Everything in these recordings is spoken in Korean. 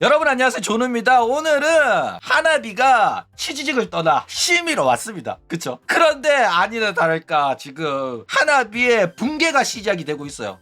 여러분 안녕하세요, 조누입니다. 오늘은 하나비가 치지직을 떠나 심의로 왔습니다. 그쵸? 그런데 아니나 다를까 지금 하나비의 붕괴가 시작이 되고 있어요.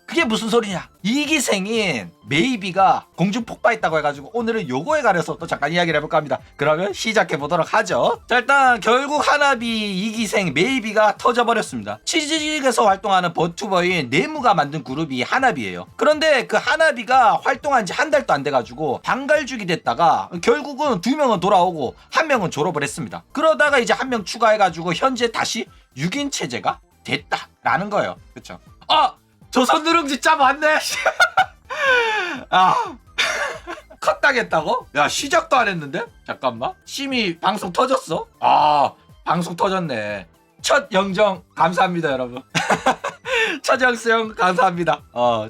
그게 무슨 소리냐? 이기생인 메이비가 공중 폭파했다고 해가지고 오늘은 요거에 관해서 또 잠깐 이야기를 해볼까 합니다. 그러면 시작해 보도록 하죠. 자, 일단 결국 하나비 이기생 메이비가 터져버렸습니다. 치즈직에서 활동하는 버튜버인 네무가 만든 그룹이 하나비예요. 그런데 그 하나비가 활동한 지 한 달도 안 돼가지고 방갈죽이 됐다가 결국은 2명은 돌아오고 1명은 졸업을 했습니다. 그러다가 이제 1명 추가해가지고 현재 다시 6인 체제가 됐다라는 거예요. 그쵸? 조선 누룽지 짜 맞네. 컷 당했다고? 야, 시작도 안 했는데? 잠깐만. 심의 방송 터졌어? 방송 터졌네. 첫 영정 감사합니다, 여러분. 첫 영수형 감사합니다.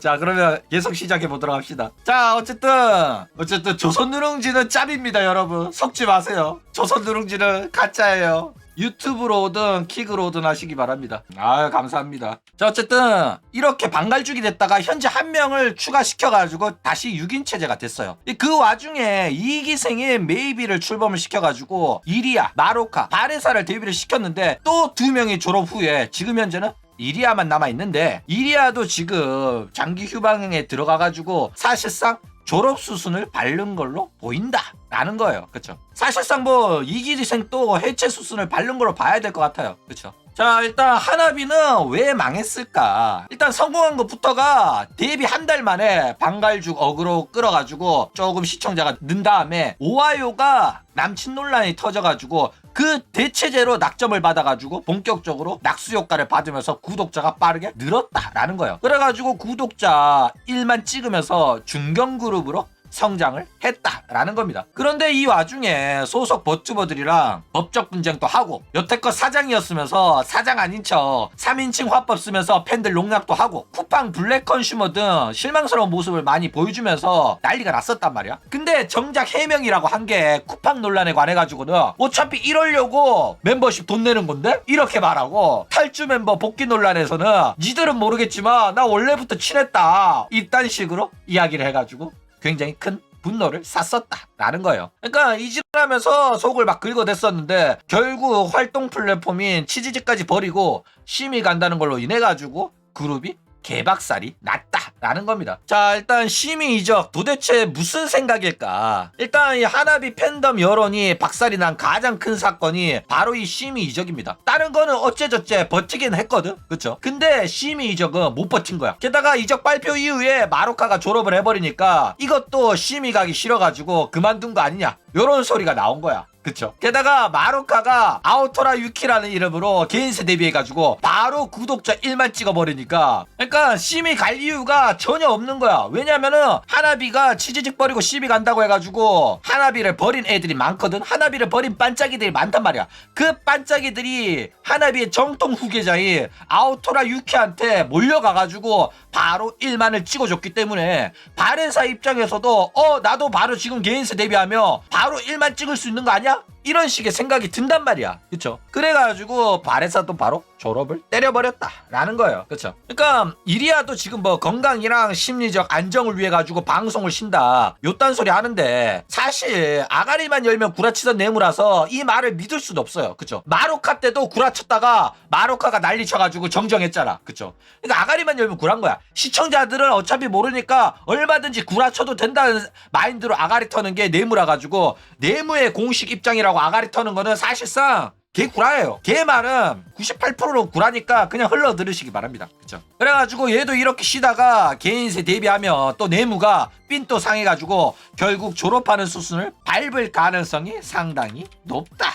자, 그러면 계속 시작해 보도록 합시다. 자, 어쨌든 조선 누룽지는 짭입니다, 여러분. 속지 마세요. 조선 누룽지는 가짜예요. 유튜브로 오든 킥으로 오든 하시기 바랍니다. 감사합니다. 자, 어쨌든 이렇게 방갈죽이 됐다가 현재 1명을 추가시켜가지고 다시 6인 체제가 됐어요. 그 와중에 이기생인 메이비를 출범을 시켜가지고 이리야, 마로카, 바레사를 데뷔를 시켰는데 또 2명이 졸업 후에 지금 현재는 이리야만 남아있는데, 이리야도 지금 장기 휴방에 들어가가지고 사실상 졸업 수순을 밟는 걸로 보인다라는 거예요. 그쵸? 사실상 뭐 이기생 또 해체 수순을 밟는 걸로 봐야 될 것 같아요. 그쵸? 자, 일단 하나비는 왜 망했을까? 일단 성공한 것부터가 데뷔 한 달 만에 방갈죽 어그로 끌어가지고 조금 시청자가 는 다음에 오하요가 남친 논란이 터져가지고 그 대체제로 낙점을 받아가지고 본격적으로 낙수 효과를 받으면서 구독자가 빠르게 늘었다라는 거예요. 그래가지고 구독자 1만 찍으면서 중견그룹으로 성장을 했다라는 겁니다. 그런데 이 와중에 소속 버튜버들이랑 법적 분쟁도 하고, 여태껏 사장이었으면서 사장 아닌 척 3인칭 화법 쓰면서 팬들 농락도 하고, 쿠팡 블랙 컨슈머 등 실망스러운 모습을 많이 보여주면서 난리가 났었단 말이야. 근데 정작 해명이라고 한 게 쿠팡 논란에 관해가지고는 어차피 이러려고 멤버십 돈 내는 건데? 이렇게 말하고, 탈주 멤버 복귀 논란에서는 니들은 모르겠지만 나 원래부터 친했다, 이딴 식으로 이야기를 해가지고 굉장히 큰 분노를 샀었다라는 거예요. 그러니까 이질하면서 속을 막 긁어댔었는데 결국 활동 플랫폼인 치즈직까지 버리고 심의 간다는 걸로 인해 가지고 그룹이 개박살이 났다라는 겁니다. 자, 일단 심의 이적 도대체 무슨 생각일까? 일단 이 하나비 팬덤 여론이 박살이 난 가장 큰 사건이 바로 이 심의 이적입니다. 다른 거는 어째저째 버티긴 했거든, 그쵸? 근데 심의 이적은 못 버틴 거야. 게다가 이적 발표 이후에 마로카가 졸업을 해버리니까 이것도 심의 가기 싫어가지고 그만둔 거 아니냐, 요런 소리가 나온 거야. 그쵸? 게다가 마로카가 아우토라 유키라는 이름으로 개인세 데뷔해가지고 바로 구독자 1만 찍어버리니까, 그러니까 심의 갈 이유가 전혀 없는 거야. 왜냐면은 하나비가 치즈직 버리고 심의 간다고 해가지고 하나비를 버린 애들이 많거든. 하나비를 버린 반짝이들이 많단 말이야. 그 반짝이들이 하나비의 정통 후계자인 아우토라 유키한테 몰려가가지고 바로 1만을 찍어줬기 때문에 바레사 입장에서도 나도 바로 지금 개인세 데뷔하며 바로 1만 찍을 수 있는 거 아니야? 이런 식의 생각이 든단 말이야. 그쵸? 그래가지고 바레사도 바로 졸업을 때려버렸다라는 거예요. 그쵸? 그러니까 이리야도 지금 뭐 건강이랑 심리적 안정을 위해 가지고 방송을 쉰다, 요딴 소리 하는데 사실 아가리만 열면 구라치던 내무라서 이 말을 믿을 수도 없어요. 그쵸? 마로카 때도 구라쳤다가 마로카가 난리 쳐가지고 정정했잖아. 그쵸? 그러니까 아가리만 열면 구란 거야. 시청자들은 어차피 모르니까 얼마든지 구라쳐도 된다는 마인드로 아가리 터는 게 내무라 가지고, 내무의 공식 입장이라고 아가리 터는 거는 사실상 개 구라예요. 개 말은 98%는 구라니까 그냥 흘러 들으시기 바랍니다. 그쵸? 그래가지고 얘도 이렇게 쉬다가 개인세 데뷔하면 또 내무가 삔또 상해가지고 결국 졸업하는 수순을 밟을 가능성이 상당히 높다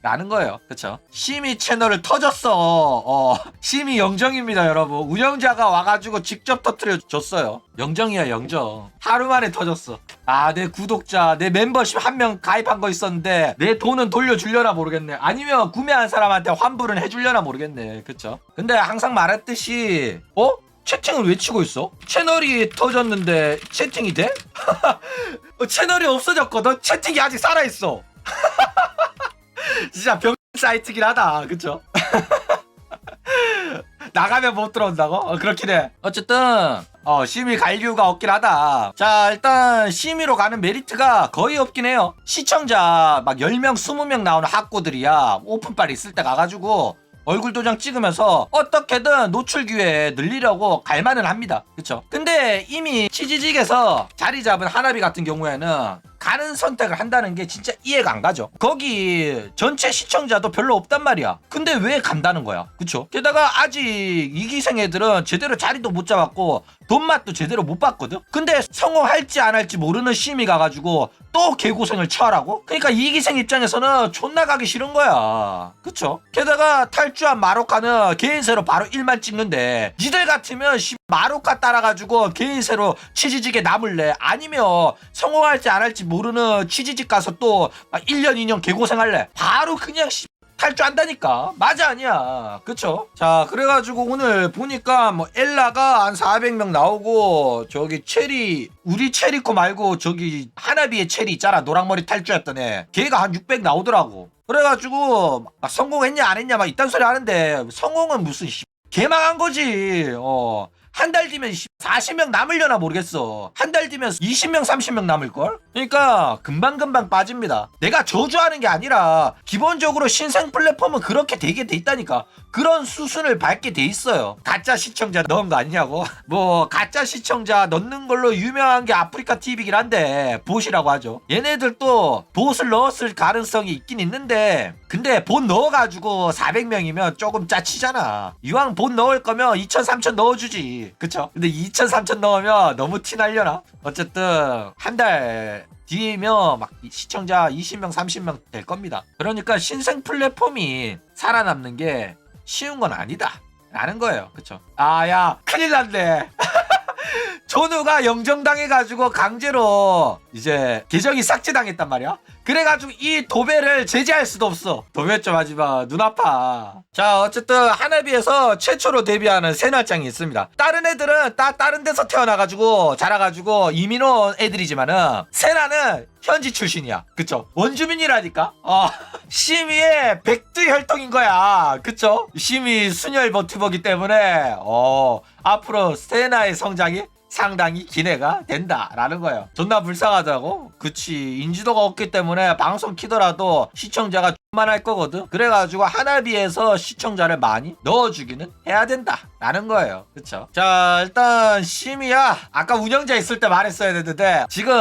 라는 거예요. 그쵸? 심의 채널을 터졌어. 심의 영정입니다, 여러분. 운영자가 와가지고 직접 터뜨려 줬어요. 영정이야, 영정. 하루 만에 터졌어. 내 구독자, 내 멤버십 1명 가입한 거 있었는데 내 돈은 돌려주려나 모르겠네. 아니면 구매한 사람한테 환불은 해주려나 모르겠네. 그쵸? 근데 항상 말했듯이 채팅을 왜 치고 있어? 채널이 터졌는데 채팅이 돼? 채널이 없어졌거든? 채팅이 아직 살아있어. 진짜 병 사이트긴 하다. 그쵸? 나가면 못 들어온다고? 그렇긴 해. 어쨌든 심의 갈 이유가 없긴 하다. 자, 일단 심의로 가는 메리트가 거의 없긴 해요. 시청자 막 10명 20명 나오는 학고들이야 오픈빨 있을 때 가가지고 얼굴 도장 찍으면서 어떻게든 노출 기회 늘리려고 갈만은 합니다. 그쵸? 근데 이미 치지직에서 자리 잡은 하나비 같은 경우에는 가는 선택을 한다는 게 진짜 이해가 안 가죠. 거기 전체 시청자도 별로 없단 말이야. 근데 왜 간다는 거야? 그쵸? 게다가 아직 2기생 애들은 제대로 자리도 못 잡았고 돈맛도 제대로 못 봤거든? 근데 성공할지 안 할지 모르는 심이 가가지고 또 개고생을 처하라고? 그러니까 2기생 입장에서는 존나 가기 싫은 거야. 그쵸? 게다가 탈주한 마로카는 개인세로 바로 1만 찍는데 니들 같으면 마로카 따라가지고 개인세로 치지직에 남을래? 아니면 성공할지 안 할지 모르는 치지직 가서 또 1년 2년 개고생할래? 바로 그냥 탈주한다니까. 맞아 아니야. 그쵸? 자, 그래가지고 오늘 보니까 뭐 엘라가 한 400명 나오고 저기 체리 우리 체리코 말고 저기 하나비의 체리 있잖아. 노랑머리 탈주했던 애 걔가 한 600 나오더라고. 그래가지고 막 성공했냐 안 했냐 막 이딴 소리 하는데 성공은 무슨 개망한 거지. 한 달 뒤면 40명 남으려나 모르겠어. 한 달 뒤면 20명 30명 남을걸? 그러니까 금방금방 빠집니다. 내가 저주하는 게 아니라 기본적으로 신생 플랫폼은 그렇게 되게 돼 있다니까. 그런 수순을 밟게 돼 있어요. 가짜 시청자 넣은 거 아니냐고? 뭐 가짜 시청자 넣는 걸로 유명한 게 아프리카 TV긴 한데 봇이라고 하죠. 얘네들도 봇을 넣었을 가능성이 있긴 있는데 근데 봇 넣어가지고 400명이면 조금 짜치잖아. 이왕 봇 넣을 거면 2,000, 3,000 넣어주지. 그쵸? 근데 2,000, 3,000 넣으면 너무 티 날려나? 어쨌든 한 달 뒤면 막 시청자 20명, 30명 될 겁니다. 그러니까 신생 플랫폼이 살아남는 게 쉬운 건 아니다 라는 거예요. 그쵸? 야 큰일 났네. 조누가 영정당해가지고 강제로 이제 계정이 삭제당했단 말이야. 그래가지고 이 도배를 제재할 수도 없어. 도배 좀 하지마. 눈 아파. 자, 어쨌든 하나비에서 최초로 데뷔하는 새날짱이 있습니다. 다른 애들은 다른 데서 태어나가지고 자라가지고 이민 온 애들이지만은 세나는 현지 출신이야. 그쵸? 원주민이라니까. 심의의 백두혈통인 거야. 그쵸? 심의 순혈 버튜버기 때문에 앞으로 세나의 성장이 상당히 기대가 된다라는 거예요. 존나 불쌍하다고? 그치, 인지도가 없기 때문에 방송 키더라도 시청자가 만 할 거거든. 그래가지고 하나비에서 시청자를 많이 넣어주기는 해야 된다 라는 거예요. 그쵸? 자, 일단 심이야 아까 운영자 있을 때 말했어야 되는데 지금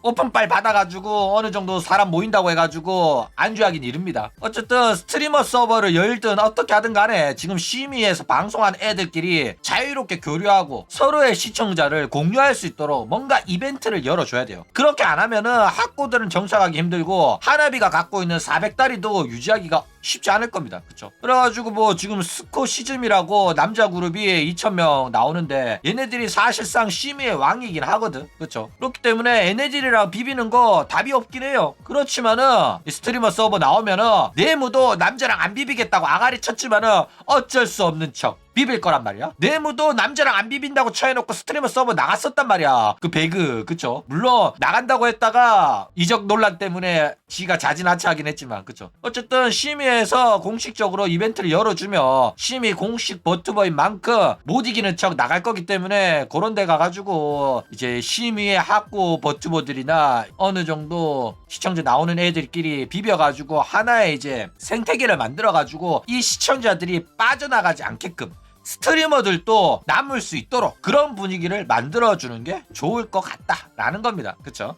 오픈빨 받아가지고 어느 정도 사람 모인다고 해가지고 안주하긴 이릅니다. 어쨌든 스트리머 서버를 열든 어떻게 하든 간에 지금 심의에서 방송한 애들끼리 자유롭게 교류하고 서로의 시청자를 공유할 수 있도록 뭔가 이벤트를 열어줘야 돼요. 그렇게 안 하면은 학고들은 정착하기 힘들고 하나비가 갖고 있는 400달러도 유지하기가 쉽지 않을 겁니다. 그쵸? 그래가지고 뭐 지금 스코 시즘이라고 남자 그룹이 2,000명 나오는데 얘네들이 사실상 심의의 왕이긴 하거든. 그쵸? 그렇기 때문에 얘네들이랑 비비는 거 답이 없긴 해요. 그렇지만은 이 스트리머 서버 나오면은 네무도 남자랑 안 비비겠다고 아가리 쳤지만은 어쩔 수 없는 척 비빌 거란 말이야. 네무도 남자랑 안 비빈다고 쳐해놓고 스트리머 서버 나갔었단 말이야. 그 배그. 그쵸? 물론 나간다고 했다가 이적 논란 때문에 지가 자진하차하긴 했지만 그쵸? 어쨌든 심의에서 공식적으로 이벤트를 열어주면 심의 공식 버튜버인 만큼 못 이기는 척 나갈 거기 때문에 그런 데 가가지고 이제 심의의 학고 버튜버들이나 어느 정도 시청자 나오는 애들끼리 비벼가지고 하나의 이제 생태계를 만들어가지고 이 시청자들이 빠져나가지 않게끔 스트리머들도 남을 수 있도록 그런 분위기를 만들어주는 게 좋을 것 같다라는 겁니다. 그쵸?